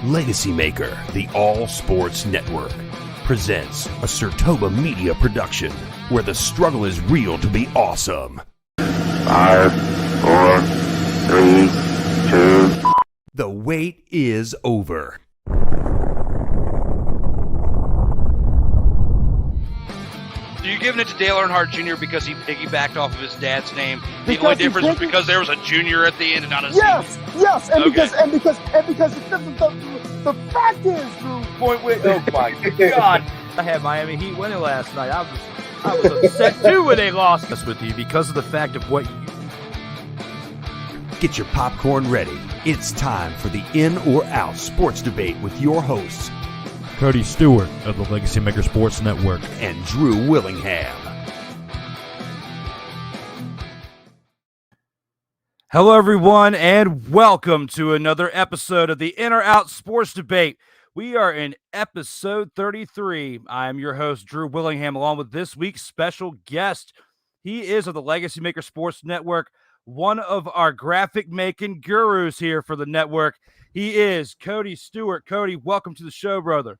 LegacyMaker, the all sports network, presents a SIRTOBA media production where the struggle is real to be awesome. 5, 4, 3, 2. The wait is over. So you're giving it to Dale Earnhardt Jr. because he piggybacked off of his dad's name. The only difference is because there was a junior at the end and not a senior. Yes, and Okay. because the fact is, Drew. Point with, oh my God. I had Miami Heat winning last night. I was upset too when they lost. That's with you because of the fact of what you. Get your popcorn ready. It's time for the In or Out sports debate with your hosts, Cody Stewart of the LegacyMaker Sports Network and Drew Willingham. Hello, everyone, and welcome to another episode of the In or Out Sports Debate. We are in episode 33. I am your host, Drew Willingham, along with this week's special guest. He is of the LegacyMaker Sports Network, one of our graphic-making gurus here for the network. He is Cody Stewart. Cody, welcome to the show, brother.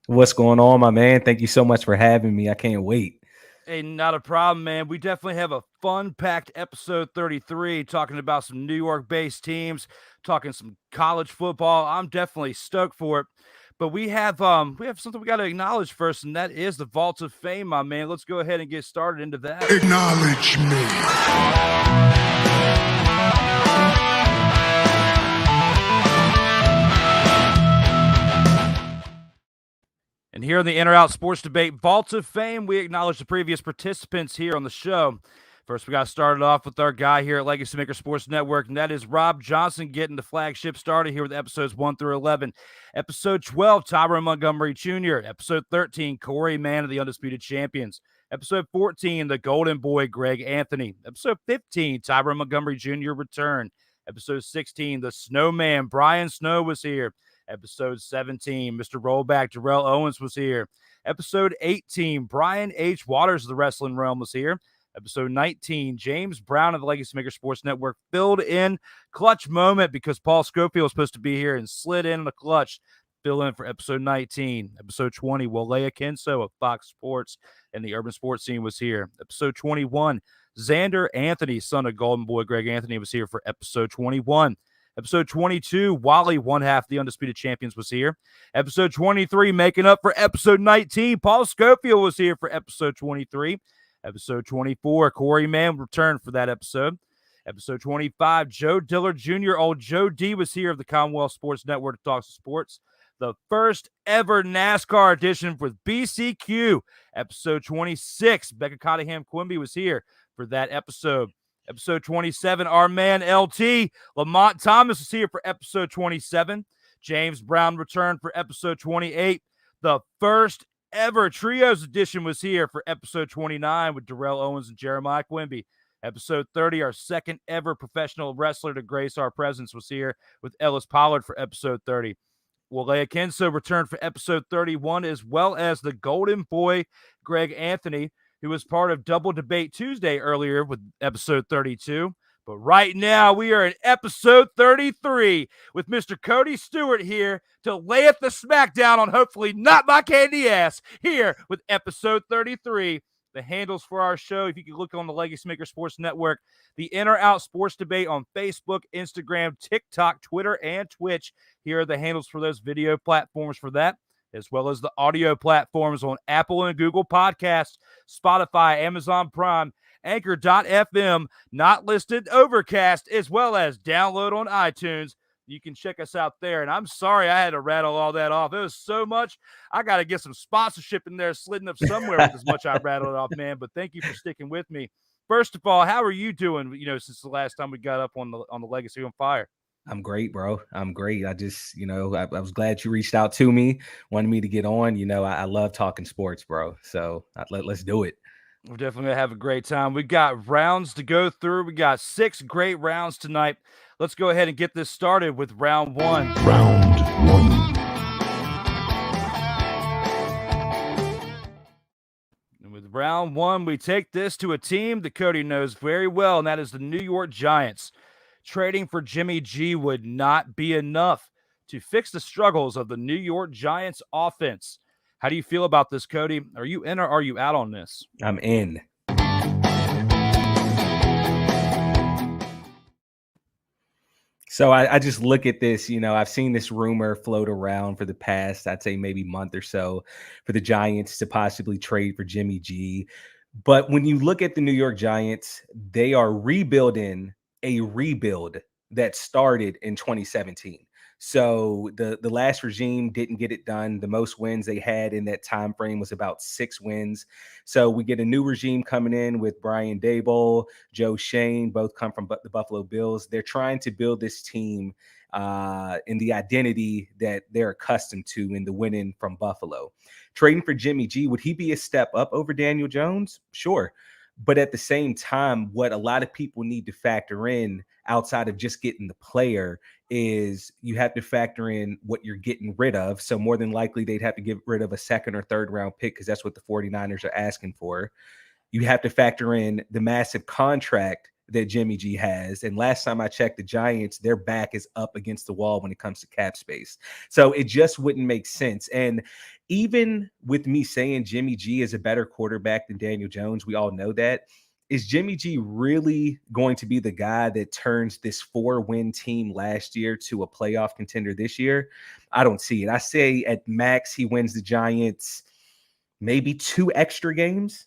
What's going on, my man? Thank you so much for having me. I can't wait. Hey, not a problem, man. We definitely have a fun-packed episode 33, talking about some New York-based teams, talking some college football. I'm definitely stoked for it. But we have something we got to acknowledge first, and that is the Vault of Fame, my man. Let's go ahead and get started into that. Acknowledge me. And here in the In or Out Sports Debate Vault of Fame, we acknowledge the previous participants here on the show. First, we got started off with our guy here at LegacyMaker Sports Network, and that is Rob Johnson getting the flagship started here with episodes 1 through 11. Episode 12, Tyrone Montgomery Jr. Episode 13, Corey Mann of the Undisputed Champions. Episode 14, the Golden Boy, Greg Anthony. Episode 15, Tyrone Montgomery Jr. return. Episode 16, the Snowman, Brian Snow was here. Episode 17, Mr. Rollback, Jarrell Owens was here. Episode 18, Brian H. Waters of the Wrestling Realm was here. Episode 19, James Brown of the LegacyMaker Sports Network filled in clutch moment because Paul Schofield was supposed to be here and slid in the clutch. Fill in for episode 19. Episode 20, Walea Kenso of Fox Sports and the urban sports scene was here. Episode 21, Xander Anthony, son of Golden Boy Greg Anthony, was here for episode 21. Episode 22, Wally, one half of the Undisputed Champions, was here. Episode 23, making up for episode 19, Paul Schofield was here for episode 23. Episode 24, Corey Mann returned for that episode. Episode 25, Joe Dillard Jr., old Joe D, was here of the Commonwealth Sports Network to talk sports. The first ever NASCAR edition with BCQ. Episode 26, Becca Cottingham Quimby was here for that episode. Episode 27, our man LT, Lamont Thomas was here for episode 27. James Brown returned for episode 28. The first ever Trios edition was here for episode 29 with Darrell Owens and Jeremiah Quimby. Episode 30, our second ever professional wrestler to grace our presence, was here with Ellis Pollard for episode 30. Walea Kenso returned for episode 31, as well as the Golden Boy, Greg Anthony, who was part of Double Debate Tuesday earlier with episode 32. But right now, we are in episode 33 with Mr. Cody Stewart here to lay at the smackdown on hopefully not my candy ass here with episode 33. The handles for our show, if you can look on the LegacyMaker Sports Network, the In or Out Sports Debate on Facebook, Instagram, TikTok, Twitter, and Twitch. Here are the handles for those video platforms for that, as well as the audio platforms on Apple and Google Podcasts, Spotify, Amazon Prime, Anchor.fm, Not Listed, Overcast, as well as download on iTunes. You can check us out there. And I'm sorry I had to rattle all that off. It was so much. I got to get some sponsorship in there slidden up somewhere with as much I rattled off, man. But thank you for sticking with me. First of all, how are you doing, since the last time we got up on the Legacy on Fire? I'm great, bro. I'm great. I just, I was glad you reached out to me, wanted me to get on. I love talking sports, bro. So let's do it. We're definitely going to have a great time. We got rounds to go through. We got 6 great rounds tonight. Let's go ahead and get this started with round 1. Round 1. And with round 1, we take this to a team that Cody knows very well, and that is the New York Giants. Trading for Jimmy G would not be enough to fix the struggles of the New York Giants offense. How do you feel about this, Cody? Are you in or are you out on this? I'm in. So I just look at this, I've seen this rumor float around for the past, I'd say maybe month or so, for the Giants to possibly trade for Jimmy G. But when you look at the New York Giants, they are rebuilding a rebuild that started in 2017. So the last regime didn't get it done. The most wins they had in that time frame was about 6 wins. So we get a new regime coming in with Brian Daboll, Joe Shane, both come from the Buffalo Bills. They're trying to build this team in the identity that they're accustomed to in the winning from Buffalo. Trading for Jimmy G, would he be a step up over Daniel Jones? Sure. But at the same time, what a lot of people need to factor in outside of just getting the player is you have to factor in what you're getting rid of. So more than likely, they'd have to get rid of a 2nd or 3rd round pick because that's what the 49ers are asking for. You have to factor in the massive contract that Jimmy G has. And last time I checked, the Giants, their back is up against the wall when it comes to cap space. So it just wouldn't make sense. And even with me saying Jimmy G is a better quarterback than Daniel Jones, we all know that. Is Jimmy G really going to be the guy that turns this 4-win team last year to a playoff contender this year? I don't see it. I say at max, he wins the Giants maybe 2 extra games,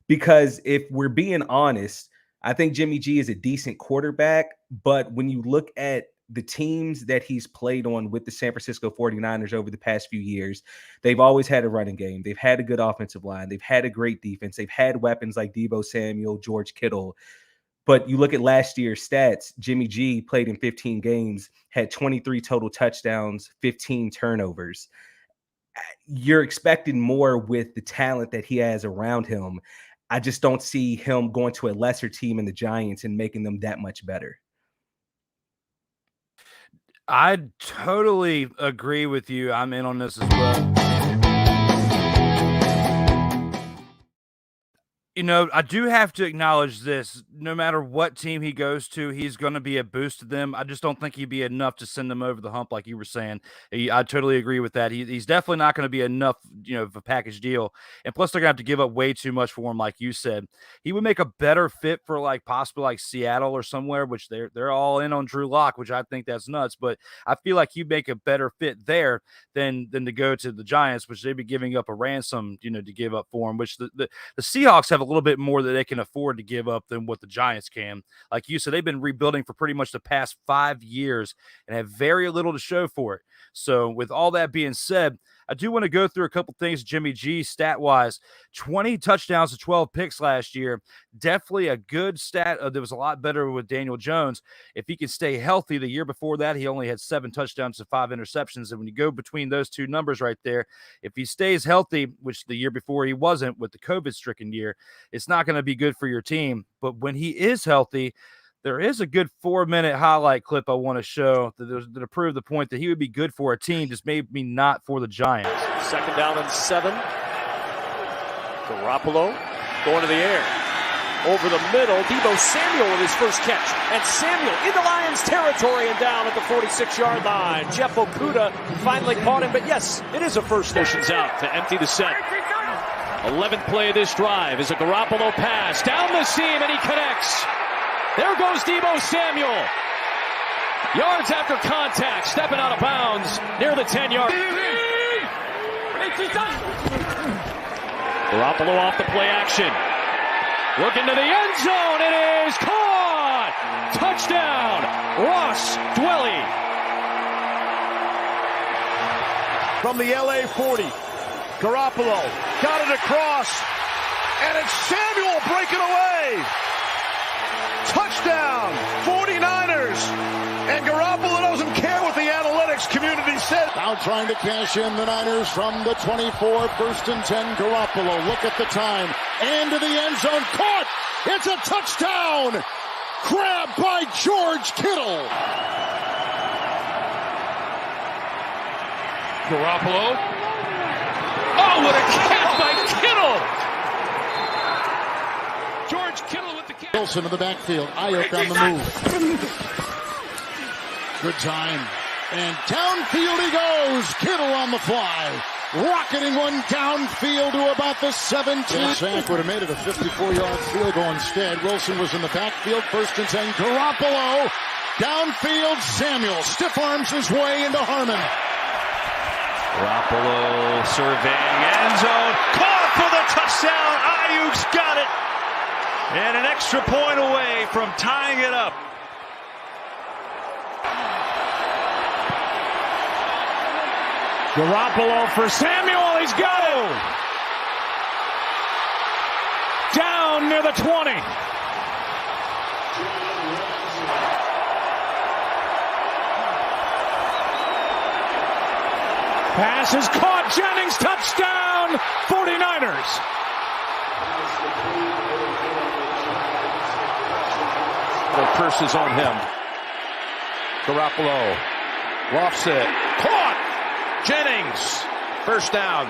because if we're being honest, I think Jimmy G is a decent quarterback, but when you look at the teams that he's played on with the San Francisco 49ers over the past few years, they've always had a running game. They've had a good offensive line. They've had a great defense. They've had weapons like Deebo Samuel, George Kittle. But you look at last year's stats, Jimmy G played in 15 games, had 23 total touchdowns, 15 turnovers. You're expecting more with the talent that he has around him. I just don't see him going to a lesser team in the Giants and making them that much better. I totally agree with you. I'm in on this as well. I do have to acknowledge this. No matter what team he goes to, he's going to be a boost to them. I just don't think he'd be enough to send them over the hump like you were saying. I totally agree with that. He's definitely not going to be enough, of a package deal. And plus, they're going to have to give up way too much for him, like you said. He would make a better fit for possibly Seattle or somewhere, which they're all in on Drew Lock, which I think that's nuts. But I feel like he'd make a better fit there than to go to the Giants, which they'd be giving up a ransom, to give up for him, which the Seahawks have a little bit more that they can afford to give up than what the Giants can. Like you said, they've been rebuilding for pretty much the past 5 years and have very little to show for it. So with all that being said, I do want to go through a couple things. Jimmy G, stat-wise, 20 touchdowns to 12 picks last year. Definitely a good stat. That was a lot better with Daniel Jones. If he can stay healthy, the year before that, he only had 7 touchdowns to 5 interceptions. And when you go between those two numbers right there, if he stays healthy, which the year before he wasn't with the COVID-stricken year, it's not going to be good for your team. But when he is healthy, there is a good 4-minute highlight clip I want to show that prove the point that he would be good for a team, just maybe not for the Giants. 2nd down and 7. Garoppolo going to the air. Over the middle, Deebo Samuel with his first catch. And Samuel into Lions territory and down at the 46-yard line. Jeff Okudah finally caught him, but yes, it is a first down. Motions out to empty the set. 11th play of this drive is a Garoppolo pass. Down the seam, and he connects. There goes Deebo Samuel. Yards after contact, stepping out of bounds near the 10-yard. Garoppolo off the play action. Looking to the end zone. It is caught. Touchdown, Ross Dwelly. From the LA 40, Garoppolo got it across, and it's Samuel breaking away. Touchdown, 49ers. And Garoppolo doesn't care what the analytics community said. Now trying to cash in the Niners from the 24, 1st and 10. Garoppolo, look at the time. And to the end zone, caught. It's a touchdown. Grabbed by George Kittle. Garoppolo. Oh, what a catch by Kittle. George Kittle with the catch. Wilson in the backfield. Ayuk on the move. Good time. And downfield he goes. Kittle on the fly. Rocketing one downfield to about the 17. Sack would have made it a 54-yard field goal instead. Wilson was in the backfield. 1st and 10. Garoppolo. Downfield. Samuel stiff arms his way into Harmon. Garoppolo surveying end zone. Caught for the touchdown. Ayuk's got it. And an extra point away from tying it up. Garoppolo for Samuel. He's got it. Down near the 20. Pass is caught. Jennings, touchdown. 49ers. The curse is on him. Garoppolo lofts it. Caught. Jennings. 1st down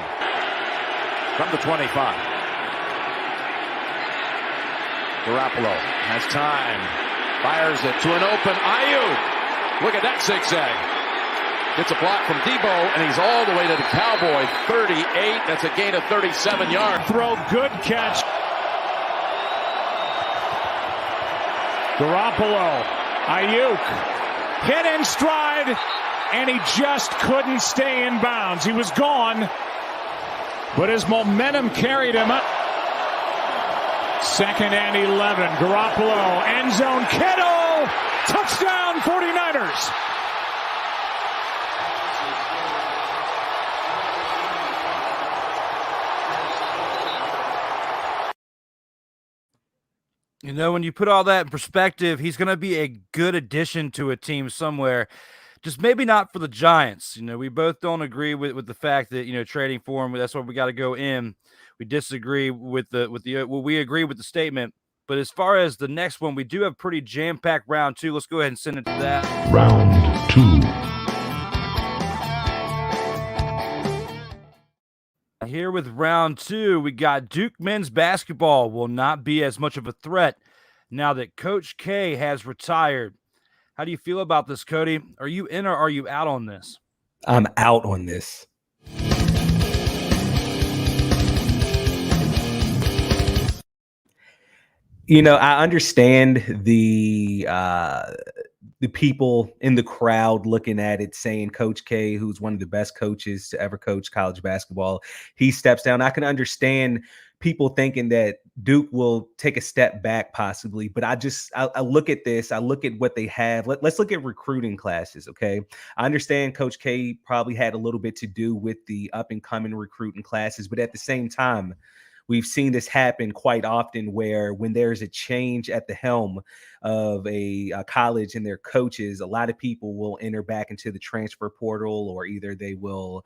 from the 25. Garoppolo has time. Fires it to an open Ayuk. Look at that zigzag. Gets a block from Debo, and he's all the way to the Cowboy. 38. That's a gain of 37 yards. Throw, good catch. Garoppolo, Ayuk, hit in stride, and he just couldn't stay in bounds. He was gone, but his momentum carried him up. 2nd and 11. Garoppolo, end zone, Kittle, touchdown 49ers. You know, when you put all that in perspective, he's going to be a good addition to a team somewhere. Just maybe not for the Giants. You know, we both don't agree with the fact that, you know, trading for him, that's what we got to go in. We disagree with we agree with the statement. But as far as the next one, we do have pretty jam-packed round 2. Let's go ahead and send it to that. Round 2. Here with round 2, we got Duke men's basketball will not be as much of a threat now that Coach K has retired. How do you feel about this, Cody? Are you in or are you out on this? I'm out on this. You know, I understand the people in the crowd looking at it saying Coach K, who's one of the best coaches to ever coach college basketball, he steps down. I can understand people thinking that Duke will take a step back possibly, but I look at this, I look at what they have. Let's look at recruiting classes, okay? I understand Coach K probably had a little bit to do with the up and coming recruiting classes, but at the same time, we've seen this happen quite often where when there's a change at the helm of a college and their coaches, a lot of people will enter back into the transfer portal, or either they will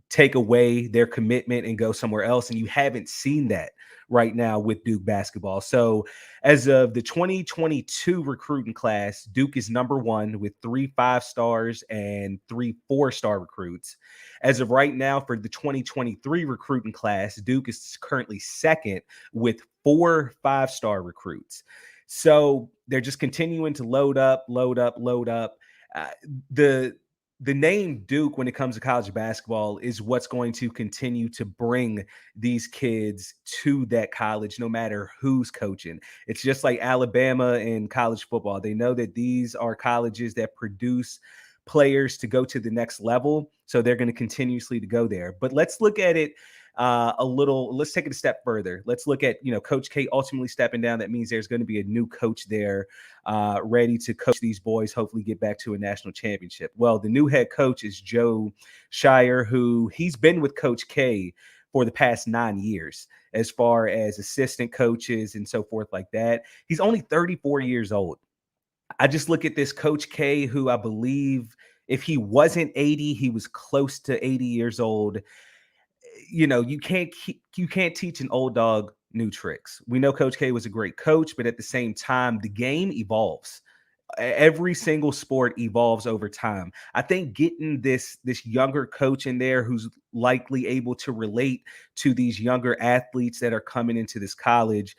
take away their commitment and go somewhere else. And you haven't seen that right now with Duke basketball. So as of the 2022 recruiting class, Duke is number 1 with 3 5-stars and 3 4-star recruits. As of right now, for the 2023 recruiting class, Duke is currently 2nd with 4 5-star recruits. So they're just continuing to load up. The name Duke, when it comes to college basketball, is what's going to continue to bring these kids to that college, no matter who's coaching. It's just like Alabama in college football. They know that these are colleges that produce players to go to the next level, so they're going to continuously to go there. But let's look at it let's take it a step further. Let's look at, Coach K ultimately stepping down. That means there's going to be a new coach there ready to coach these boys, hopefully get back to a national championship. Well, the new head coach is Joe Shire, who he's been with Coach K for the past 9 years as far as assistant coaches and so forth like that. He's only 34 years old. I just look at this Coach K, who I believe if he wasn't 80, he was close to 80 years old. You can't teach an old dog new tricks. We know Coach K was a great coach, but at the same time, the game evolves. Every single sport evolves over time. I think getting this younger coach in there who's likely able to relate to these younger athletes that are coming into this college,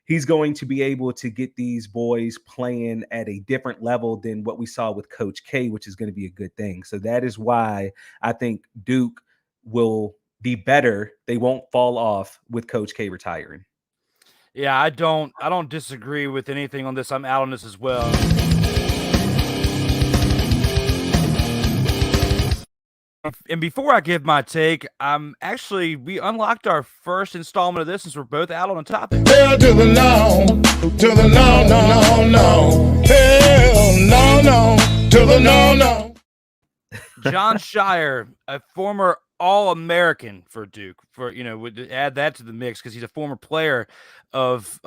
he's going to be able to get these boys playing at a different level than what we saw with Coach K, which is going to be a good thing. So that is why I think Duke will be better. They won't fall off with Coach K retiring. Yeah, I don't disagree with anything on this. I'm out on this as well. And before I give my take, we unlocked our first installment of this since we're both out on the topic. Hell to the no, to the no, no, no, no. Hell no, to the no. John Shire, a former All-American for Duke, would add that to the mix because he's a former player of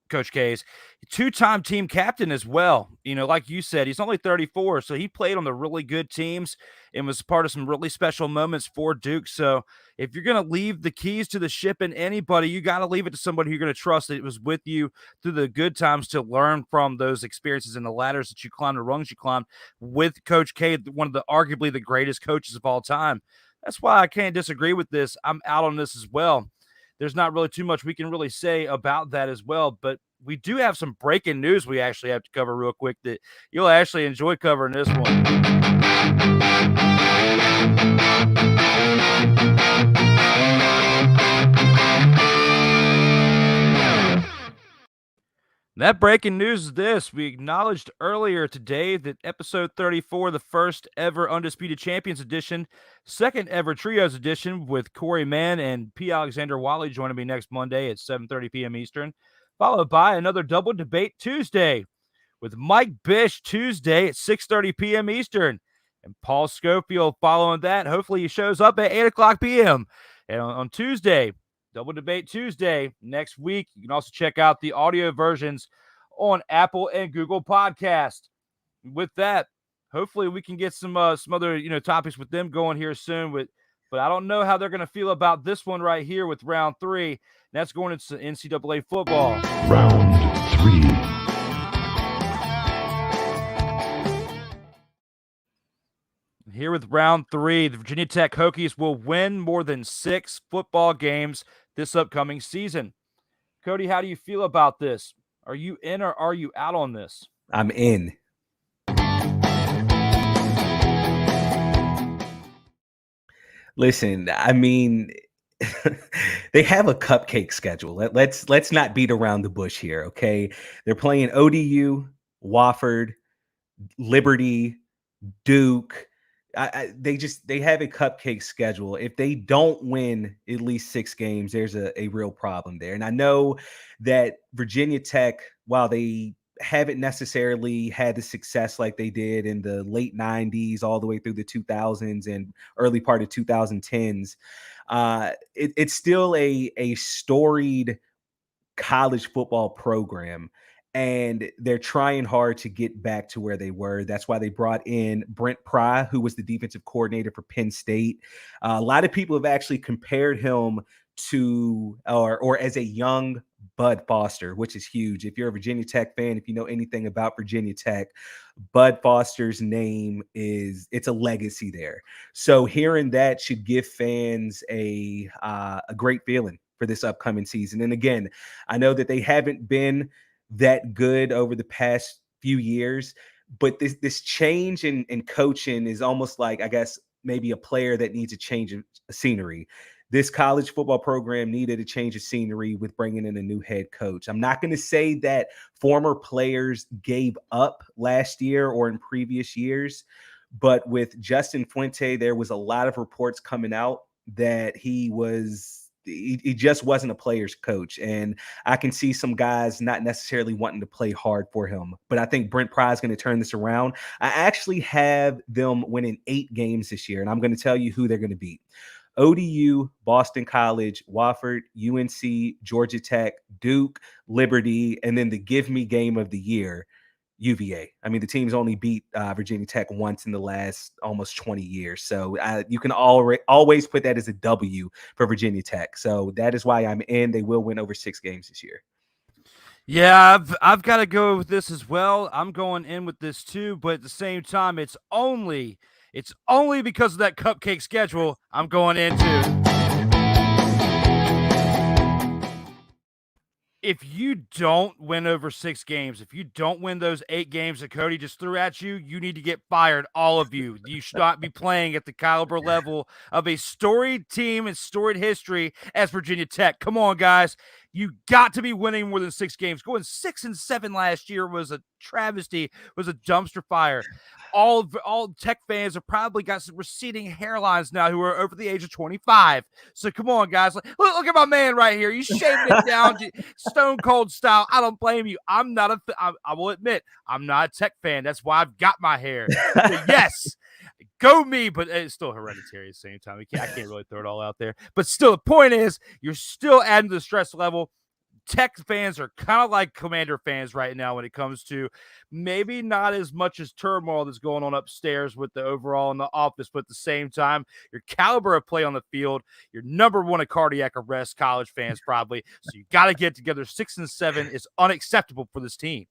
Coach K's, two-time team captain as well. Like you said, he's only 34, so he played on the really good teams and was part of some really special moments for Duke. So if you're going to leave the keys to the ship in anybody, you got to leave it to somebody you're going to trust that was with you through the good times to learn from those experiences and the ladders that you climbed, the rungs you climbed with Coach K, one of the arguably the greatest coaches of all time. That's why I can't disagree with this. I'm out on this as well. There's not really too much we can really say about that as well, but we do have some breaking news we actually have to cover real quick that you'll actually enjoy covering this one. That breaking news is this. We acknowledged earlier today that episode 34, the first ever Undisputed Champions edition, second ever Trios edition with Corey Mann and P. Alexander Wiley joining me next Monday at 7:30 p.m. Eastern, followed by another Double Debate Tuesday with Mike Bish Tuesday at 6:30 p.m. Eastern. And Paul Schofield following that. Hopefully he shows up at 8 o'clock p.m. And on Tuesday, Double Debate Tuesday next week. You can also check out the audio versions on Apple and Google Podcast. With that, hopefully we can get some other topics with them going here soon. But I don't know how they're going to feel about this one right here with round 3. That's going into NCAA football. Round 3. Here with round 3, the Virginia Tech Hokies will win more than 6 football games this upcoming season. Cody, how do you feel about this? Are you in or are you out on this? I'm in. Listen, I mean, they have a cupcake schedule. Let's not beat around the bush here, okay? They're playing ODU, Wofford, Liberty, Duke. They have a cupcake schedule. If they don't win at least 6 games, there's a real problem there. And I know that Virginia Tech, while they haven't necessarily had the success like they did in the late 90s all the way through the 2000s and early part of 2010s, it's still a storied college football program. And they're trying hard to get back to where they were. That's why they brought in Brent Pry, who was the defensive coordinator for Penn State. A lot of people have actually compared him to or as a young Bud Foster, which is huge. If you're a Virginia Tech fan, if you know anything about Virginia Tech, Bud Foster's name it's a legacy there. So hearing that should give fans a great feeling for this upcoming season. And again, I know that they haven't been that good over the past few years, but this change in coaching is almost like, I guess, maybe a player that needs a change of scenery. This college football program needed a change of scenery with bringing in a new head coach. I'm not going to say that former players gave up last year or in previous years, but with Justin Fuente, there was a lot of reports coming out that he just wasn't a player's coach. And I can see some guys not necessarily wanting to play hard for him. But I think Brent Pry is going to turn this around. I actually have them winning 8 games this year, and I'm going to tell you who they're going to beat. ODU, Boston College, Wofford, UNC, Georgia Tech, Duke, Liberty, and then the give me game of the year, UVA. I mean, the team's only beat Virginia Tech once in the last almost 20 years. So you can always put that as a W for Virginia Tech. So that is why I'm in. They will win over 6 games this year. Yeah, I've got to go with this as well. I'm going in with this too, but at the same time, it's only because of that cupcake schedule I'm going into. if you don't win over 6 games, if you don't win those 8 games that Cody just threw at you, you need to get fired, all of you. You should not be playing at the caliber level of a storied team and storied history as Virginia Tech. Come on, guys. You got to be winning more than 6 games. Going 6-7 last year was a travesty, was a dumpster fire. All Tech fans have probably got some receding hairlines now who are over the age of 25. So come on, guys. Look at my man right here. You shaving it down to Stone Cold style. I don't blame you. I will admit, I'm not a Tech fan. That's why I've got my hair. So yes, go me, but it's still hereditary at the same time. I can't really throw it all out there. But still, the point is, you're still adding to the stress level. Tech fans are kind of like Commander fans right now when it comes to maybe not as much as turmoil that's going on upstairs with the overall in the office, but at the same time, your caliber of play on the field, you're number one at cardiac arrest, college fans probably. So you got to get together. 6-7 is unacceptable for this team.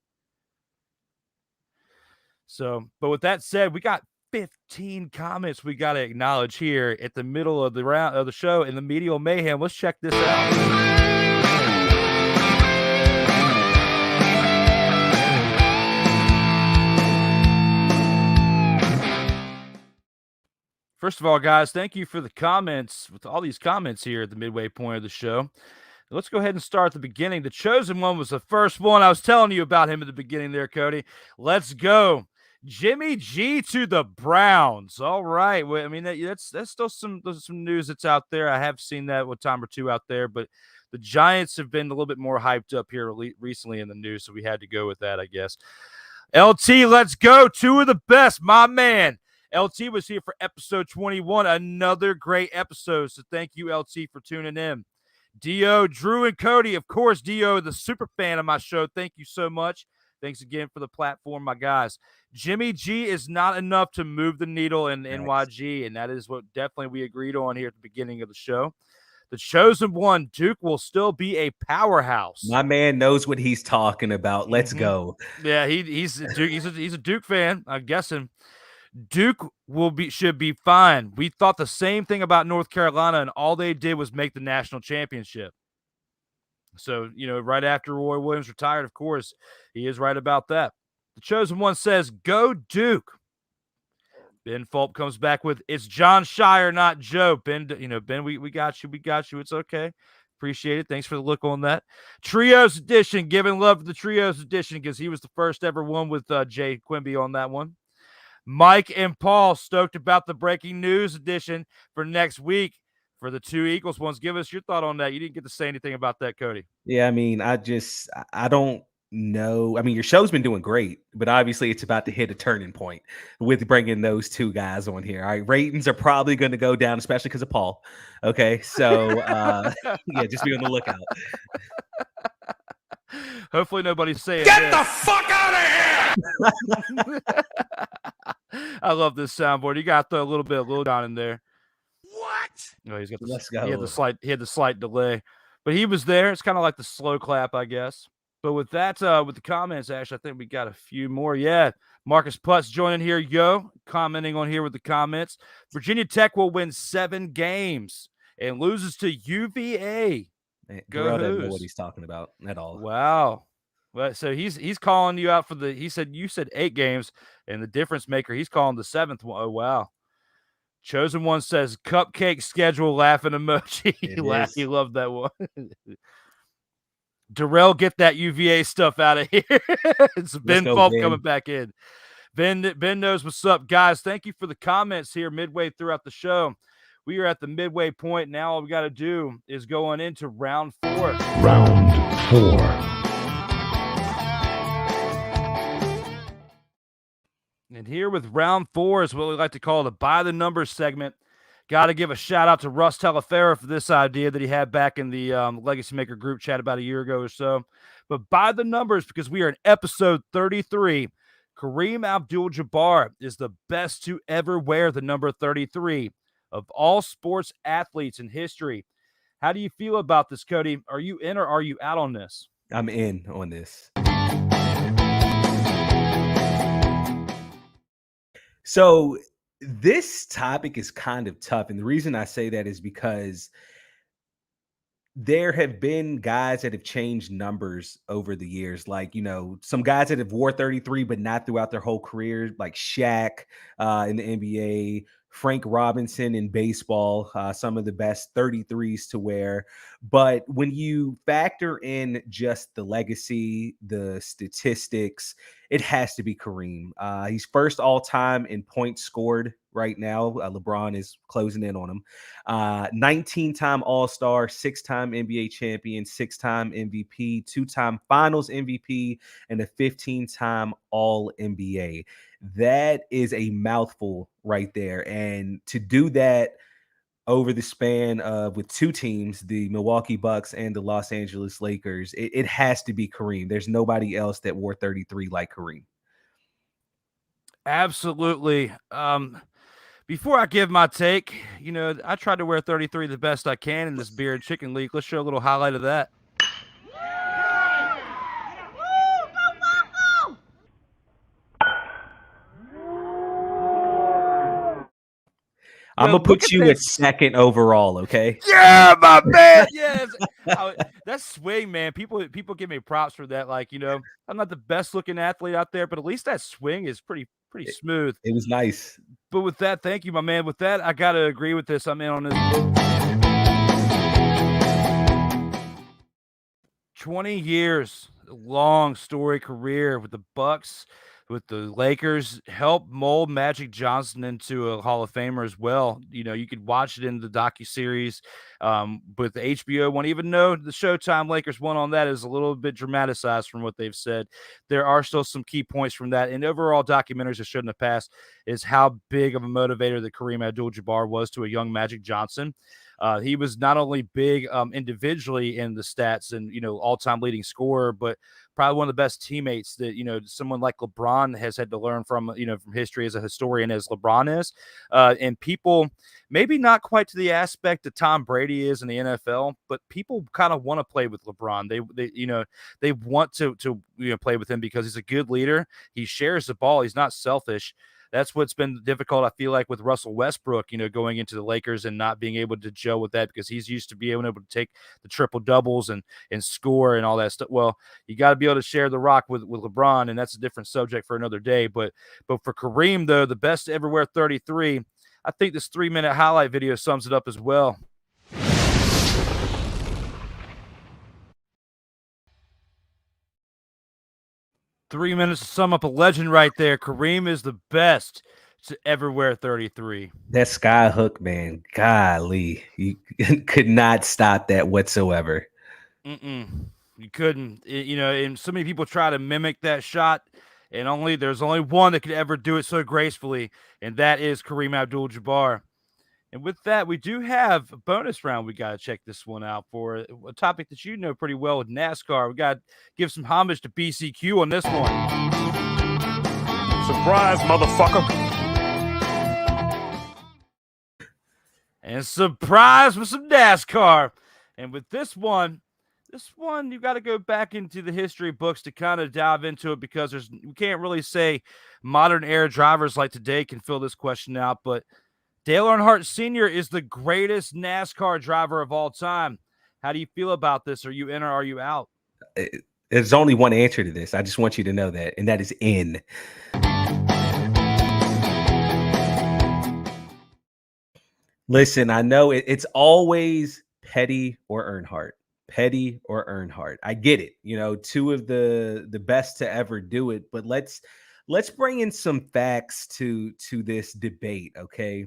So, but with that said, we got 15 comments we got to acknowledge here at the middle of the round of the show in the Medial Mayhem. Let's check this out. First of all, guys, thank you for the comments, with all these comments here at the midway point of the show. Let's go ahead and start at the beginning. The chosen one was the first one. I was telling you about him at the beginning there, Cody. Let's go. Jimmy G to the Browns. All right. Well, I mean, that's still some news that's out there. I have seen that with time or two out there, but the Giants have been a little bit more hyped up here recently in the news, so we had to go with that, I guess. LT, let's go. 2 of the best, my man. LT was here for episode 21, another great episode. So thank you, LT, for tuning in. Dio, Drew, and Cody. Of course, Dio, the super fan of my show. Thank you so much. Thanks again for the platform, my guys. Jimmy G is not enough to move the needle in NYG, and that is what definitely we agreed on here at the beginning of the show. The chosen one, Duke, will still be a powerhouse. My man knows what he's talking about. Let's go. Yeah, he's a Duke. He's a Duke fan, I'm guessing. Duke should be fine. We thought the same thing about North Carolina, and all they did was make the national championship. So, right after Roy Williams retired, of course, he is right about that. The chosen one says, go Duke. Ben Fulp comes back with, it's John Shire, not Joe. Ben, Ben, we got you. We got you. It's okay. Appreciate it. Thanks for the look on that. Trios edition, giving love to the Trios edition because he was the first ever one with Jay Quimby on that one. Mike and Paul stoked about the breaking news edition for next week for the 2 Eagles ones. Give us your thought on that. You didn't get to say anything about that, Cody. Yeah, I mean, I don't know. I mean, your show's been doing great, but obviously it's about to hit a turning point with bringing those 2 guys on here. All right, ratings are probably going to go down, especially because of Paul. Okay, so yeah, just be on the lookout. Hopefully nobody's saying Get the fuck out of here! I love this soundboard. You got a little bit of Lil Don in there. What? Oh, he's got the, Let's go. He had the slight delay, but he was there. It's kind of like the slow clap, I guess. But with that, with the comments, Ash, I think we got a few more. Yeah, Marcus Putz joining here, commenting on here with the comments. Virginia Tech will win 7 games and loses to UVA. Go doesn't know what he's talking about at all. Wow. Well, so he's calling you out for you said 8 games, and the difference maker, he's calling the 7th one. Oh, wow. Chosen one says cupcake schedule laughing emoji. He loved that one. Darrell, get that UVA stuff out of here. It's Ben Fulp coming back in. Ben knows what's up, guys. Thank you for the comments here midway throughout the show. We are at the midway point. Now all we got to do is go on into round 4. Round 4. And here with round 4 is what we like to call the By the Numbers segment. Got to give a shout out to Russ Telefera for this idea that he had back in the LegacyMaker group chat about a year ago or so. But by the numbers, because we are in episode 33, Kareem Abdul-Jabbar is the best to ever wear the number 33 of all sports athletes in history. How do you feel about this, Cody? Are you in or are you out on this? I'm in on this. So this topic is kind of tough. And the reason I say that is because there have been guys that have changed numbers over the years, like, some guys that have wore 33, but not throughout their whole career, like Shaq in the NBA, Frank Robinson in baseball, some of the best 33s to wear. But when you factor in just the legacy, the statistics, it has to be Kareem. He's first all time in points scored right now. LeBron is closing in on him. 19-time All-Star, 6-time NBA champion, 6-time MVP, 2-time Finals MVP, and a 15-time All-NBA. That is a mouthful right there. And to do that over the span of with two teams, the Milwaukee Bucks and the Los Angeles Lakers, it has to be Kareem. There's nobody else that wore 33 like Kareem. Absolutely. Before I give my take, I tried to wear 33 the best I can in this beer and chicken league. Let's show a little highlight of that. I'm going to put you at second overall, okay? Yeah, my man. Yes. That swing, man. People give me props for that. Like, I'm not the best looking athlete out there, but at least that swing is pretty smooth. It was nice. But with that, thank you, my man. With that, I got to agree with this. I'm in on this. 20 years, long story career with the Bucks, with the Lakers, helped mold Magic Johnson into a Hall of Famer as well. You could watch it in the docuseries with the HBO one, even though the Showtime Lakers one on that is a little bit dramatized from what they've said. There are still some key points from that. And overall documentaries that showed in the past is how big of a motivator that Kareem Abdul-Jabbar was to a young Magic Johnson. He was not only big individually in the stats and, all-time leading scorer, but probably one of the best teammates that, someone like LeBron has had to learn from, from history as a historian as LeBron is. And people, maybe not quite to the aspect that Tom Brady is in the NFL, but people kind of want to play with LeBron. They want to play with him because he's a good leader. He shares the ball. He's not selfish. That's what's been difficult, I feel like, with Russell Westbrook, going into the Lakers and not being able to gel with that because he's used to being able to take the triple doubles and score and all that stuff. Well, you got to be able to share the rock with LeBron, and that's a different subject for another day. But for Kareem, though, the best to ever wear 33, I think this 3-minute highlight video sums it up as well. Three minutes to sum up a legend right there. Kareem is the best to ever wear 33. That sky hook, man, golly, you could not stop that whatsoever. You couldn't. And so many people try to mimic that shot, and there's only one that could ever do it so gracefully, and that is Kareem Abdul-Jabbar. And with that, we do have a bonus round. We got to check this one out for a topic that you know pretty well with NASCAR. We got to give some homage to BCQ on this one. Surprise, motherfucker. And surprise with some NASCAR. And with this one, you got to go back into the history books to kind of dive into it because we can't really say modern era drivers like today can fill this question out, but Dale Earnhardt Sr. is the greatest NASCAR driver of all time. How do you feel about this? Are you in or are you out? There's only one answer to this. I just want you to know that, and that is in. Listen, I know it's always Petty or Earnhardt. Petty or Earnhardt. I get it. Two of the best to ever do it, but let's bring in some facts to this debate, okay?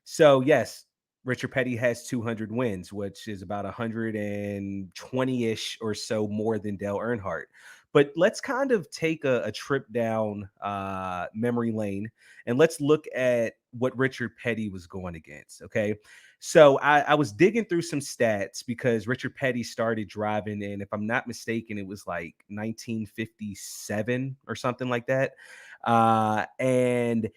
So, yes, Richard Petty has 200 wins, which is about 120-ish or so more than Dale Earnhardt. But let's kind of take a trip down memory lane, and let's look at what Richard Petty was going against, okay? So I was digging through some stats because Richard Petty started driving in, if I'm not mistaken, it was like 1957 or something like that. And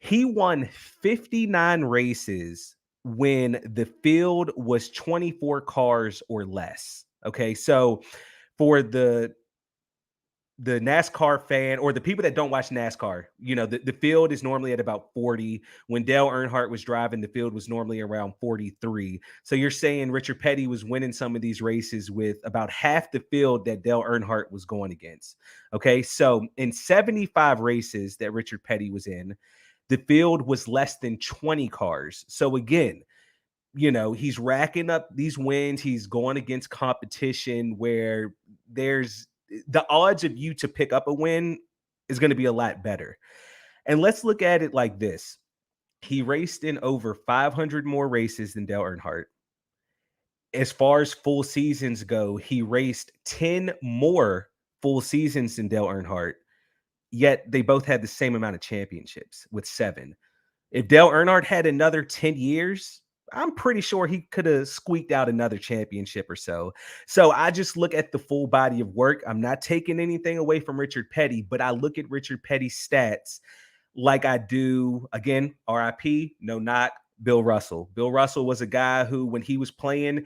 he won 59 races when the field was 24 cars or less. Okay, so for the the NASCAR fan or the people that don't watch NASCAR, the field is normally at about 40. When Dale Earnhardt was driving, the field was normally around 43. So you're saying Richard Petty was winning some of these races with about half the field that Dale Earnhardt was going against. Okay, so in 75 races that Richard Petty was in, the field was less than 20 cars. So again, he's racking up these wins. He's going against competition where there's the odds of you to pick up a win is going to be a lot better. And let's look at it like this. He raced in over 500 more races than Dale Earnhardt. As far as full seasons go, he raced 10 more full seasons than Dale Earnhardt, yet they both had the same amount of championships with 7. If Dale Earnhardt had another 10 years, I'm pretty sure he could have squeaked out another championship or so. So I just look at the full body of work. I'm not taking anything away from Richard Petty, but I look at Richard Petty's stats like I do, again, RIP, no knock, Bill Russell. Bill Russell was a guy who, when he was playing,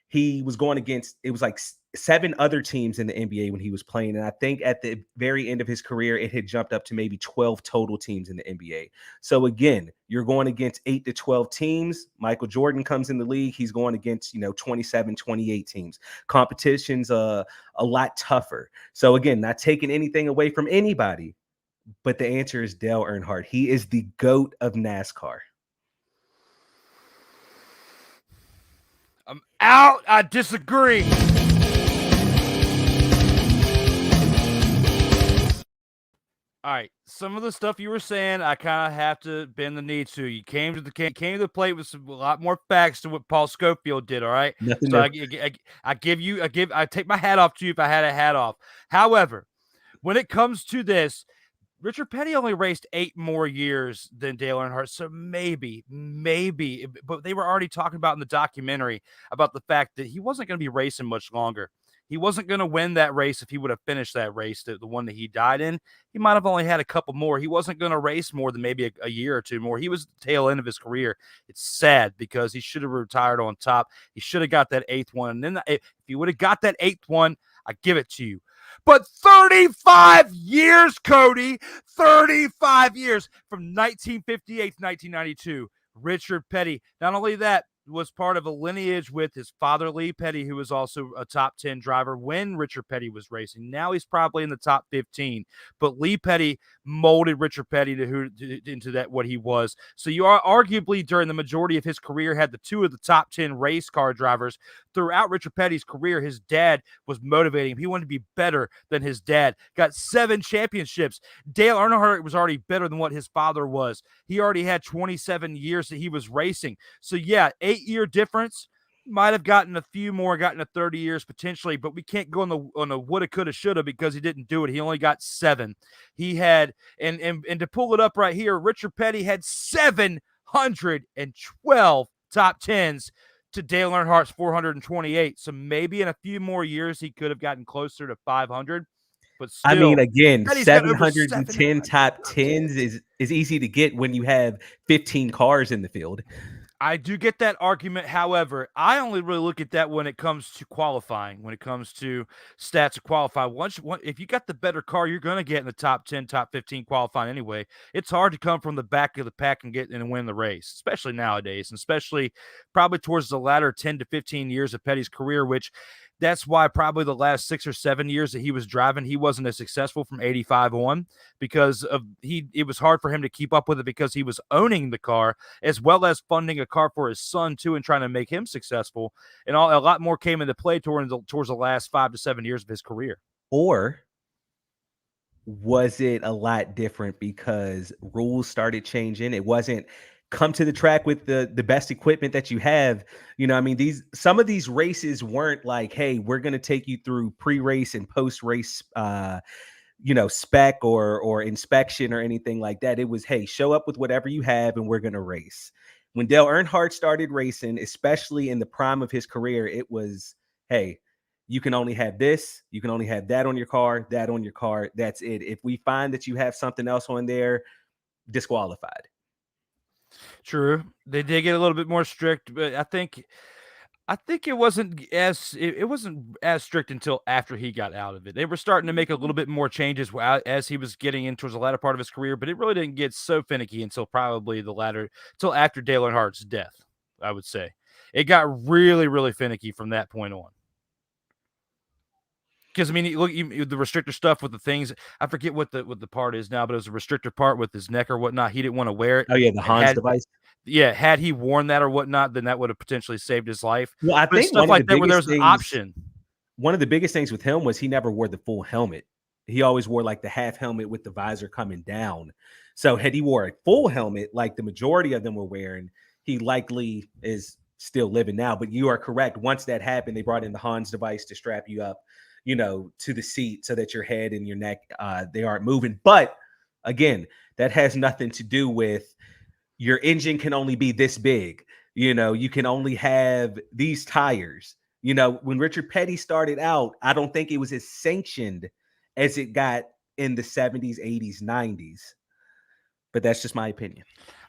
he was going against, it was like 7 other teams in the NBA when he was playing. And I think at the very end of his career, it had jumped up to maybe 12 total teams in the NBA. So again, you're going against 8 to 12 teams. Michael Jordan comes in the league. He's going against, 27, 28 teams. Competition's a lot tougher. So again, not taking anything away from anybody, but the answer is Dale Earnhardt. He is the GOAT of NASCAR. I'm out. I disagree. All right, some of the stuff you were saying, I kind of have to bend the knee to. You came to the plate with a lot more facts than what Paul Schofield did. All right, Nothing so I take my hat off to you if I had a hat off. However, when it comes to this, Richard Petty only raced 8 more years than Dale Earnhardt, so maybe, but they were already talking about in the documentary about the fact that he wasn't going to be racing much longer. He wasn't going to win that race if he would have finished that race, the one that he died in. He might have only had a couple more. He wasn't going to race more than maybe a year or 2 more. He was the tail end of his career. It's sad because he should have retired on top. He should have got that 8th one. And then if he would have got that 8th one, I give it to you. But 35 years, Cody, 35 years from 1958 to 1992, Richard Petty. Not only that, was part of a lineage with his father, Lee Petty, who was also a top 10 driver when Richard Petty was racing. Now he's probably in the top 15, but Lee Petty molded Richard Petty into that what he was. So you are arguably during the majority of his career had the 2 of the top 10 race car drivers. Throughout Richard Petty's career, his dad was motivating him. He wanted to be better than his dad. Got 7 championships. Dale Earnhardt was already better than what his father was. He already had 27 years that he was racing. So yeah, 8-year difference. Might have gotten a few more, gotten to 30 years potentially, but we can't go on the woulda, coulda, shoulda because he didn't do it. He only got 7. He had, and to pull it up right here, Richard Petty had 712 top 10s to Dale Earnhardt's 428. So maybe in a few more years, he could have gotten closer to 500. But still, I mean, again, Petty's 710 top 10s is easy to get when you have 15 cars in the field. I do get that argument. However, I only really look at that when it comes to qualifying, when it comes to stats to qualify. If you got the better car, you're going to get in the top 10, top 15 qualifying anyway. It's hard to come from the back of the pack and get in and win the race, especially nowadays, and especially probably towards the latter 10 to 15 years of Petty's career, which that's why probably the last 6 or 7 years that he was driving, he wasn't as successful from 85 on because it was hard for him to keep up with it because he was owning the car as well as funding a car for his son too and trying to make him successful. And a lot more came into play towards the last 5 to 7 years of his career. Or was it a lot different because rules started changing? It wasn't come to the track with the best equipment that you have. I mean, some of these races weren't like, hey, we're going to take you through pre-race and post-race, spec or inspection or anything like that. It was, hey, show up with whatever you have and we're going to race. When Dale Earnhardt started racing, especially in the prime of his career, it was, hey, you can only have this, you can only have that on your car, that's it. If we find that you have something else on there, disqualified. True. They did get a little bit more strict, but I think I think it wasn't as strict until after he got out of it. They were starting to make a little bit more changes as he was getting in towards the latter part of his career, but it really didn't get so finicky until probably till after Dale Earnhardt's death, I would say. It got really, really finicky from that point on. Because I mean, look, the restrictor stuff with the things, I forget what the part is now, but it was a restrictor part with his neck or whatnot. He didn't want to wear it. Oh yeah, the Hans device. Yeah, had he worn that or whatnot, then that would have potentially saved his life. Well, I think stuff like that where there's an option. One of the biggest things with him was he never wore the full helmet. He always wore like the half helmet with the visor coming down. So had he wore a full helmet, like the majority of them were wearing, he likely is still living now. But you are correct. Once that happened, they brought in the Hans device to strap you up, to the seat so that your head and your neck, they aren't moving. But again, that has nothing to do with your engine can only be this big. You can only have these tires. When Richard Petty started out, I don't think it was as sanctioned as it got in the 70s, 80s, 90s. But that's just my opinion.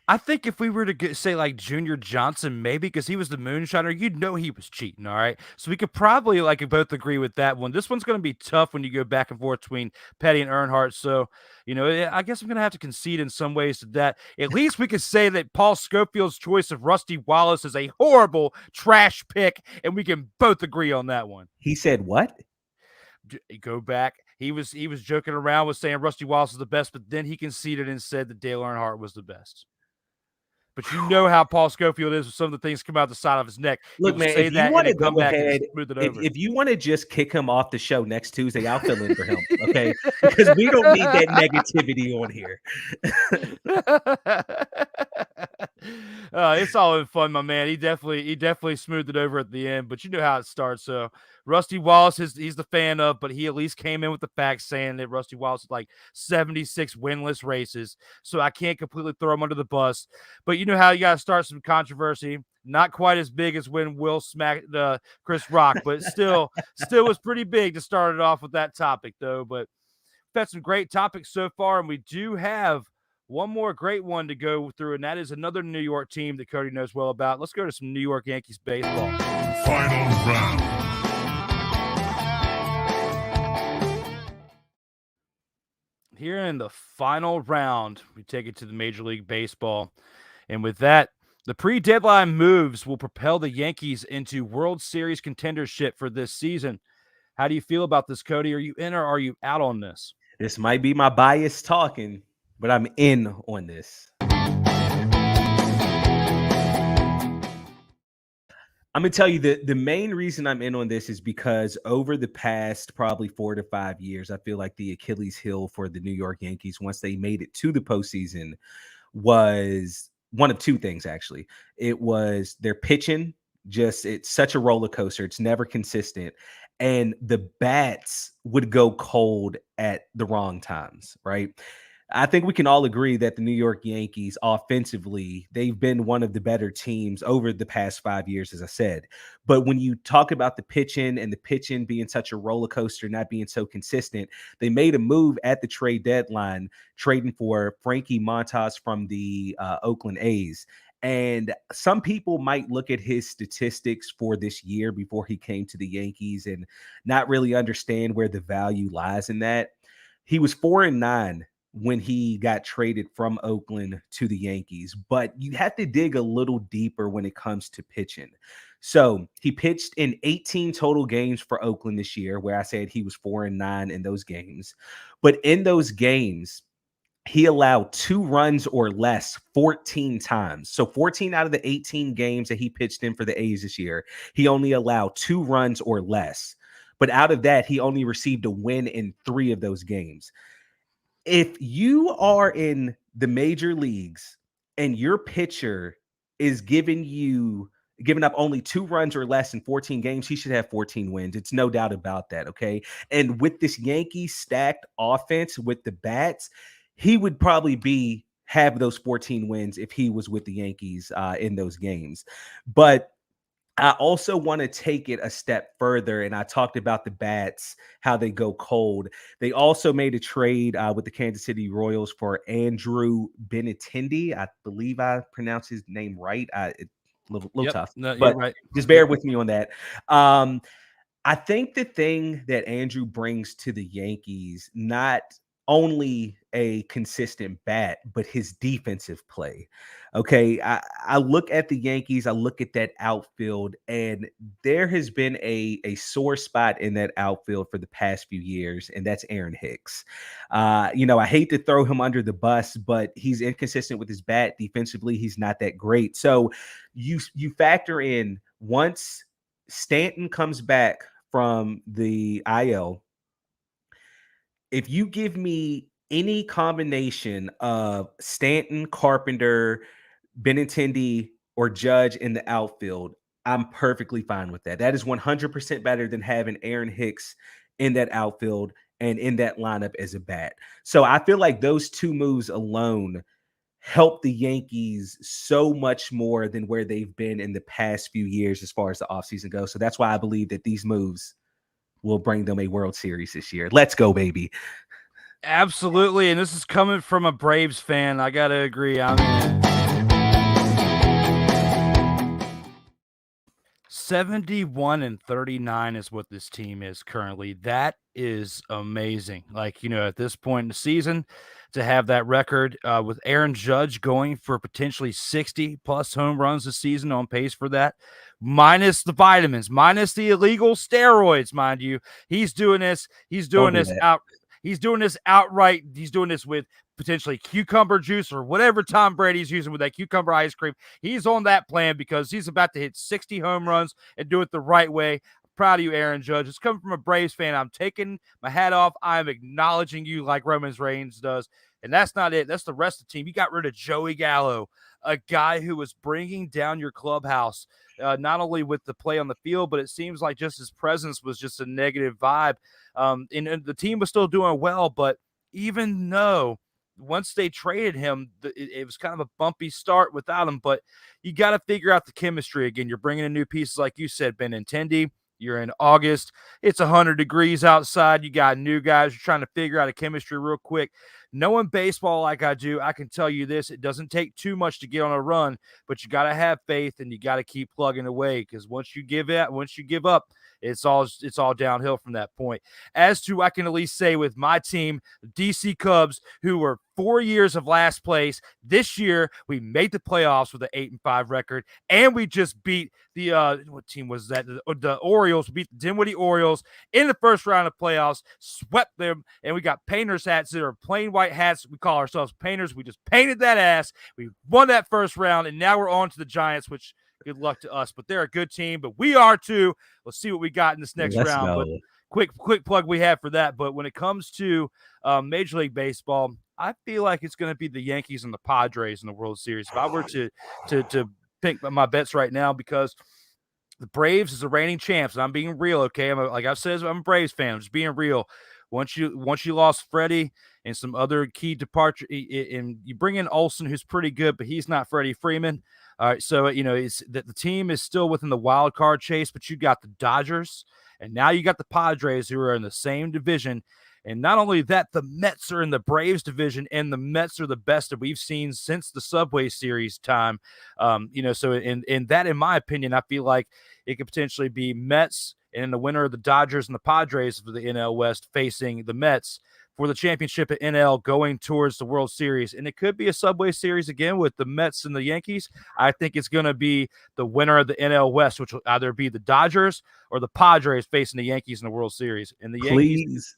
I think if we were to say like Junior Johnson, maybe because he was the moonshiner, you'd know he was cheating. All right. So we could probably both agree with that one. This one's going to be tough when you go back and forth between Petty and Earnhardt. So, I guess I'm going to have to concede in some ways to that. At least we could say that Paul Schofield's choice of Rusty Wallace is a horrible trash pick. And we can both agree on that one. He said what? Go back. He was joking around with saying Rusty Wallace is the best, but then he conceded and said that Dale Earnhardt was the best. But you know how Paul Schofield is with some of the things come out the side of his neck. Look, man, say if that you want to come go back ahead, and smooth it over. If you want to just kick him off the show next Tuesday, I'll fill in for him, okay? Because we don't need that negativity on here. It's all in fun, my man. He definitely smoothed it over at the end, but you know how it starts. So Rusty Wallace, he's the fan of, but he at least came in with the facts saying that Rusty Wallace is like 76 winless races. So I can't completely throw him under the bus. But you know how you got to start some controversy. Not quite as big as when Will smacked Chris Rock, but still was pretty big to start it off with that topic, though. But we've had some great topics so far, and we do have one more great one to go through, and that is another New York team that Cody knows well about. Let's go to some New York Yankees baseball. Final round. Here in the final round, we take it to the Major League Baseball. And with that, the pre-deadline moves will propel the Yankees into World Series contendership for this season. How do you feel about this, Cody? Are you in or are you out on this? This might be my bias talking, but I'm in on this. I'm going to tell you that the main reason I'm in on this is because over the past probably 4 to 5 years, I feel like the Achilles heel for the New York Yankees, once they made it to the postseason, was one of two things, actually. It was their pitching. It's such a roller coaster. It's never consistent. And the bats would go cold at the wrong times, right? I think we can all agree that the New York Yankees offensively, they've been one of the better teams over the past 5 years, as I said. But when you talk about the pitching and the pitching being such a roller coaster, not being so consistent, they made a move at the trade deadline, trading for Frankie Montas from the Oakland A's. And some people might look at his statistics for this year before he came to the Yankees and not really understand where the value lies in that. He was 4-9 when he got traded from Oakland to the Yankees, but you have to dig a little deeper when it comes to pitching. So he pitched in 18 total games for Oakland this year, where I said he was 4-9 in those games. But in those games, he allowed 2 runs or less 14 times. So 14 out of the 18 games that he pitched in for the A's this year, he only allowed 2 runs or less. But out of that, he only received a win in 3 of those games. If you are in the major leagues and your pitcher is giving up only 2 runs or less in 14 games, he should have 14 wins. It's no doubt about that, okay? And with this Yankees stacked offense with the bats, he would probably have those 14 wins if he was with the Yankees in those games. But I also want to take it a step further, and I talked about the bats, how they go cold. They also made a trade with the Kansas City Royals for Andrew Benintendi. I believe I pronounced his name right. little tough. No, you're But right. just bear with me on that. I think the thing that Andrew brings to the Yankees, not only a consistent bat, but his defensive play. Okay. I look at the Yankees, I look at that outfield, and there has been a sore spot in that outfield for the past few years, and that's Aaron Hicks. I hate to throw him under the bus, but he's inconsistent with his bat. Defensively, he's not that great. So you factor in once Stanton comes back from the IL, if you give me any combination of Stanton, Carpenter, Benintendi, or Judge in the outfield, I'm perfectly fine with that. That is 100% better than having Aaron Hicks in that outfield and in that lineup as a bat. So I feel like those two moves alone help the Yankees so much more than where they've been in the past few years as far as the offseason goes. So that's why I believe that these moves will bring them a World Series this year. Let's go, baby. Absolutely. And this is coming from a Braves fan. I got to agree. I mean, 71-39 is what this team is currently. That is amazing. Like, at this point in the season, to have that record with Aaron Judge going for potentially 60 plus home runs this season, on pace for that, minus the vitamins, minus the illegal steroids, mind you. He's doing this outright. He's doing this with potentially cucumber juice or whatever Tom Brady's using with that cucumber ice cream. He's on that plan because he's about to hit 60 home runs and do it the right way. Proud of you, Aaron Judge. It's coming from a Braves fan. I'm taking my hat off. I'm acknowledging you like Roman Reigns does. And that's not it. That's the rest of the team. You got rid of Joey Gallo, a guy who was bringing down your clubhouse, not only with the play on the field, but it seems like just his presence was just a negative vibe. And the team was still doing well, but even though once they traded him, it was kind of a bumpy start without him. But you got to figure out the chemistry again. You're bringing in new pieces, like you said, Benintendi. You're in August. It's 100 degrees outside. You got new guys. You're trying to figure out a chemistry real quick. Knowing baseball like I do, I can tell you this: it doesn't take too much to get on a run, but you got to have faith and you got to keep plugging away, because once you give up, it's all downhill from that point. As to, I can at least say with my team, DC Cubs, who were 4 years of last place, this year we made the playoffs with an 8-5 record, and we just beat the what team was that? The Orioles. We beat the Dinwiddie Orioles in the first round of playoffs, swept them, and we got painters hats that are plain white hats. We call ourselves painters. We just painted that ass. We won that first round, and now we're on to the Giants, which good luck to us. But they're a good team, but we are too. Let's see what we got in this next round. Go. But quick plug we have for that. But when it comes to Major League Baseball, I feel like it's going to be the Yankees and the Padres in the World Series. If I were to pick my bets right now, because the Braves is the reigning champs, and I'm being real, okay? Like I said, I'm a Braves fan. I'm just being real. Once you lost Freddie and some other key departure, and you bring in Olsen, who's pretty good, but he's not Freddie Freeman. All right, so it's that the team is still within the wild card chase, but you got the Dodgers, and now you got the Padres, who are in the same division. And not only that, the Mets are in the Braves division, and the Mets are the best that we've seen since the Subway Series time. So in that, in my opinion, I feel like it could potentially be Mets and the winner of the Dodgers and the Padres for the NL West facing the Mets for the championship at NL, going towards the World Series. And it could be a Subway Series again with the Mets and the Yankees. I think it's going to be the winner of the NL West, which will either be the Dodgers or the Padres facing the Yankees in the World Series. And the Yankees,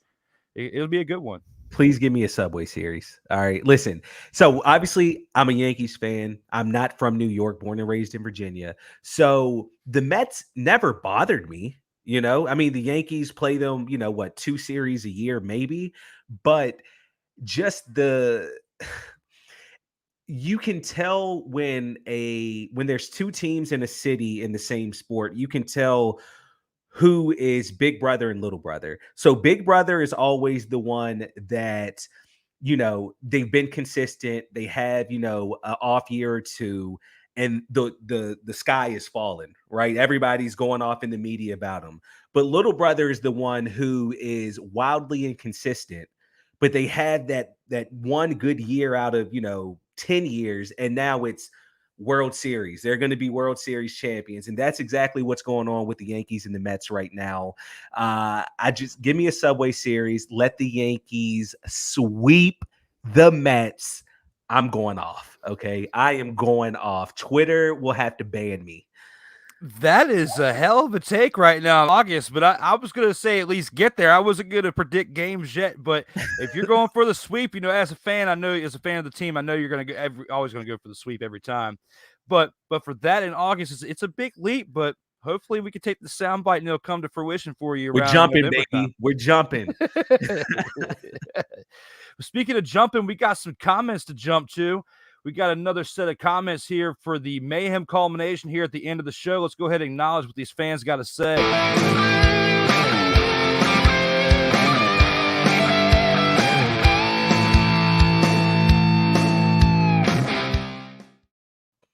it'll be a good one. Please give me a Subway Series. All right, listen. So obviously I'm a Yankees fan. I'm not from New York, born and raised in Virginia. So the Mets never bothered me. I mean, the Yankees play them, 2 series a year, maybe, but just you can tell when there's 2 teams in a city in the same sport, you can tell who is big brother and little brother. So big brother is always the one that, they've been consistent. They have, an off year or two, and the sky is falling, right? Everybody's going off in the media about them. But little brother is the one who is wildly inconsistent, but they had that one good year out of, 10 years. And now it's World Series. They're going to be World Series champions. And that's exactly what's going on with the Yankees and the Mets right now. Give me a Subway Series. Let the Yankees sweep the Mets. I'm going off. Okay. I am going off. Twitter will have to ban me. That is a hell of a take right now in August, but I was going to say at least get there. I wasn't going to predict games yet, but if you're going for the sweep, as a fan, I know as a fan of the team, I know you're going to always going to go for the sweep every time. But for that in August, it's a big leap, but hopefully we can take the soundbite and it'll come to fruition for you. We're jumping, baby. Time. We're jumping. Speaking of jumping, we got some comments to jump to. We got another set of comments here for the mayhem culmination here at the end of the show. Let's go ahead and acknowledge what these fans got to say.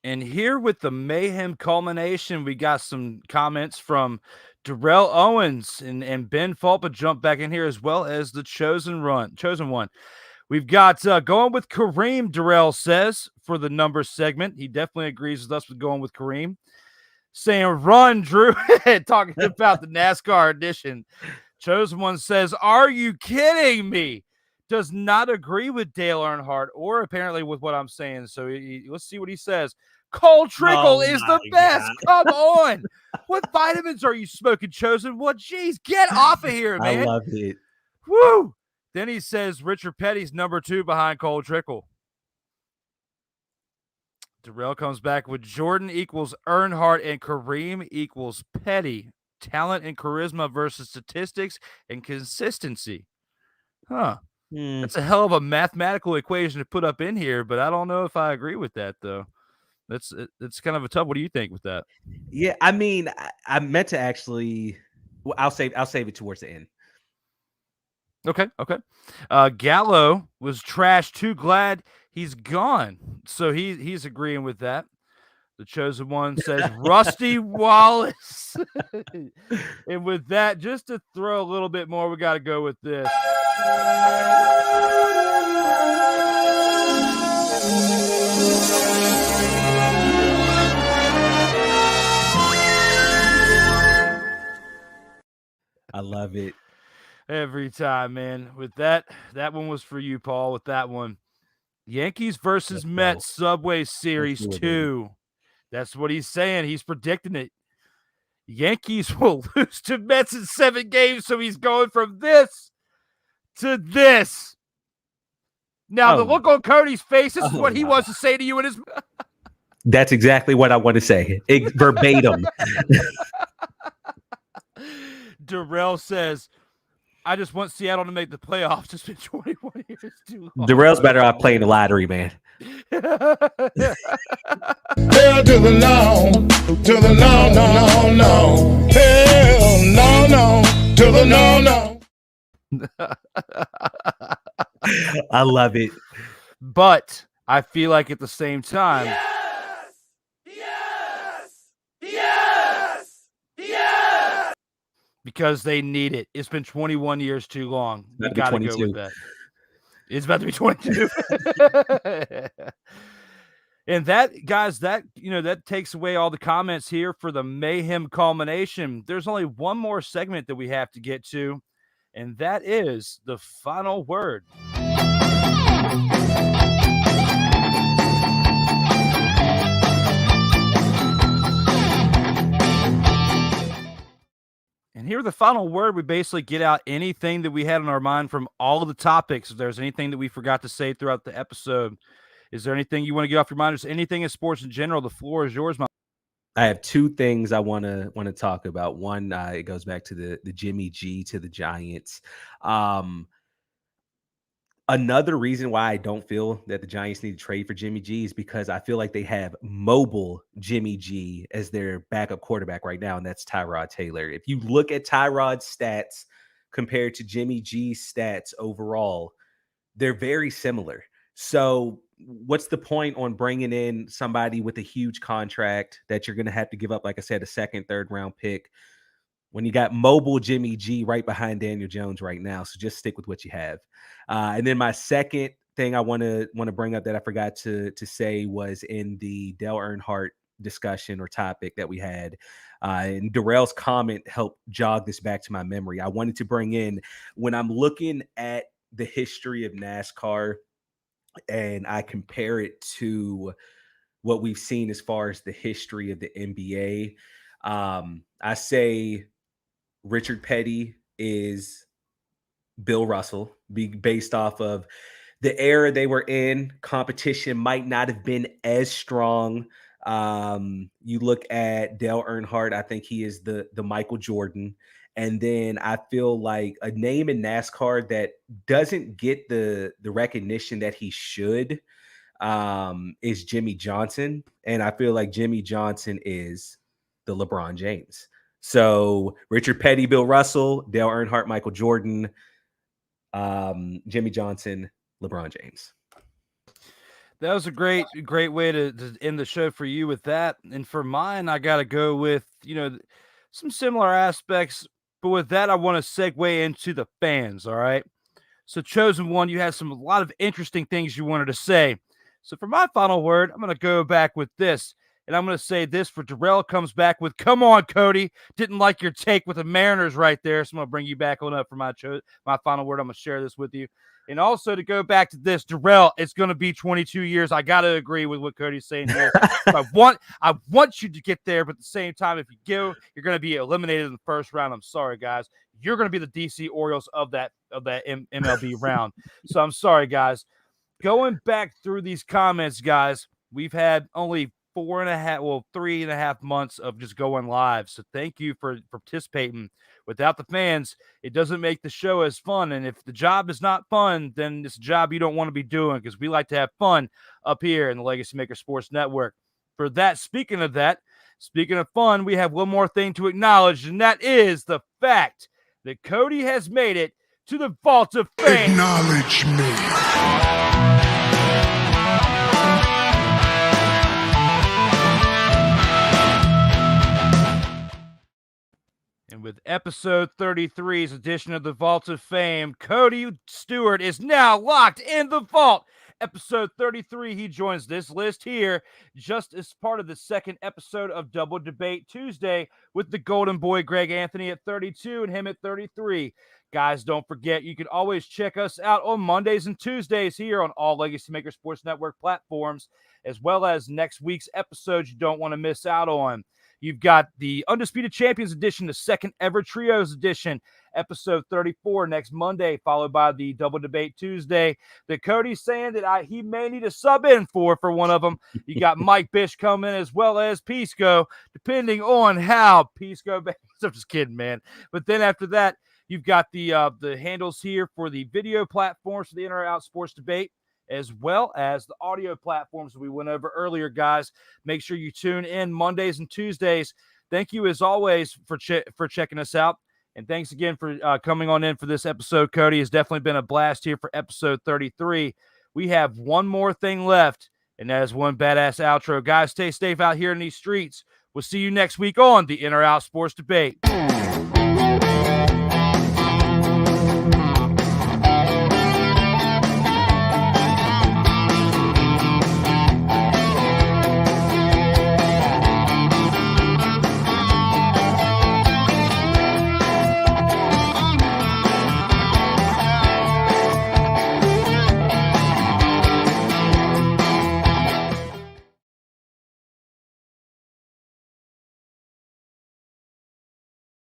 And here with the mayhem culmination, we got some comments from Darrell Owens and Ben Fulpa jump back in here, as well as the chosen one. We've got going with Kareem, Darrell says, for the numbers segment. He definitely agrees with us with going with Kareem. Saying, run, Drew. Talking about the NASCAR edition. Chosen one says, are you kidding me? Does not agree with Dale Earnhardt or apparently with what I'm saying. So let's see what he says. Cole Trickle is the best. God. Come on. What vitamins are you smoking, Chosen? What? Geez, get off of here, man. I love it. Woo. Then he says Richard Petty's number 2 behind Cole Trickle. Darrell comes back with Jordan equals Earnhardt and Kareem equals Petty. Talent and charisma versus statistics and consistency. Huh. That's a hell of a mathematical equation to put up in here, but I don't know if I agree with that, though. It's kind of a tough. What do you think with that? Yeah, I mean, I meant to actually. Well, I'll save it towards the end. Okay. Gallo was trash. Too glad he's gone. So he's agreeing with that. The chosen one says Rusty Wallace. And with that, just to throw a little bit more, we got to go with this. I love it. Every time, man. With that one was for you, Paul, with that one. Yankees versus Mets Subway Series 2. That's what he's saying. He's predicting it. Yankees will lose to Mets in 7 games, so he's going from this to this. Now, the look on Cody's face, this is what he wants to say to you in his... That's exactly what I want to say. Verbatim. Darrell says, I just want Seattle to make the playoffs. It's been 21 years too long. Darrell's better off playing the lottery, man. Hell to the no, to the no, no, no, no. Hell no, no, to the no, no. I love it. But I feel like at the same time, because they need it. It's been 21 years too long. We got to go with that. It's about to be 22. And that, guys, that takes away all the comments here for the mayhem culmination. There's only one more segment that we have to get to, and that is the final word. And here, the final word, we basically get out anything that we had on our mind from all of the topics. If there's anything that we forgot to say throughout the episode, is there anything you want to get off your mind? Is anything in sports in general? The floor is yours. I have 2 things I want to talk about. One, it goes back to the Jimmy G to the Giants. Another reason why I don't feel that the Giants need to trade for Jimmy G is because I feel like they have mobile Jimmy G as their backup quarterback right now, and that's Tyrod Taylor. If you look at Tyrod's stats compared to Jimmy G's stats overall, they're very similar. So what's the point on bringing in somebody with a huge contract that you're going to have to give up, like I said, a 2nd, 3rd round pick when you got mobile Jimmy G right behind Daniel Jones right now? So just stick with what you have. And then my second thing I want to bring up that I forgot to say was in the Dale Earnhardt discussion or topic that we had. And Darrell's comment helped jog this back to my memory. I wanted to bring in, when I'm looking at the history of NASCAR and I compare it to what we've seen as far as the history of the NBA, I say Richard Petty is Bill Russell, based off of the era they were in. Competition might not have been as strong. You look at Dale Earnhardt, I think he is the Michael Jordan. And then I feel like a name in NASCAR that doesn't get the recognition that he should is Jimmy Johnson. And I feel like Jimmy Johnson is the LeBron James. So Richard Petty, Bill Russell, Dale Earnhardt, Michael Jordan, Jimmy Johnson, LeBron James. That was a great way to end the show for you with that. And for mine, I got to go with, some similar aspects. But with that, I want to segue into the fans, all right? So Chosen One, you had a lot of interesting things you wanted to say. So for my final word, I'm going to go back with this. And I'm going to say this for Darrell comes back with, come on, Cody. Didn't like your take with the Mariners right there. So I'm going to bring you back on up for my final word. I'm going to share this with you. And also to go back to this, Darrell, it's going to be 22 years. I got to agree with what Cody's saying here. I want you to get there, but at the same time, if you go, you're going to be eliminated in the first round. I'm sorry, guys. You're going to be the DC Orioles of that MLB round. So I'm sorry, guys. Going back through these comments, guys, we've had only 3.5 months of just going live. So thank you for participating. Without the fans, it doesn't make the show as fun. And if the job is not fun, then it's a job you don't want to be doing, because we like to have fun up here in the Legacy Maker Sports Network. For that, speaking of fun, we have one more thing to acknowledge, and that is the fact that Cody has made it to the Vault of Fame. Acknowledge me. And with episode 33's edition of the Vault of Fame, Cody Stewart is now locked in the vault. Episode 33, he joins this list here just as part of the second episode of Double Debate Tuesday with the Golden Boy Greg Anthony at 32 and him at 33. Guys, don't forget, you can always check us out on Mondays and Tuesdays here on all Legacy Maker Sports Network platforms, as well as next week's episodes you don't want to miss out on. You've got the Undisputed Champions edition, the second ever Trios edition, episode 34 next Monday, followed by the Double Debate Tuesday that Cody's saying that he may need a sub in for one of them. You got Mike Bish coming as well as Pisco, depending on how Pisco. I'm just kidding, man. But then after that, you've got the handles here for the video platforms for the In or Out Sports Debate, as well as the audio platforms we went over earlier, guys. Make sure you tune in Mondays and Tuesdays. Thank you, as always, for checking us out. And thanks again for coming on in for this episode, Cody. It's definitely been a blast here for episode 33. We have one more thing left, and that is one badass outro. Guys, stay safe out here in these streets. We'll see you next week on the In or Out Sports Debate.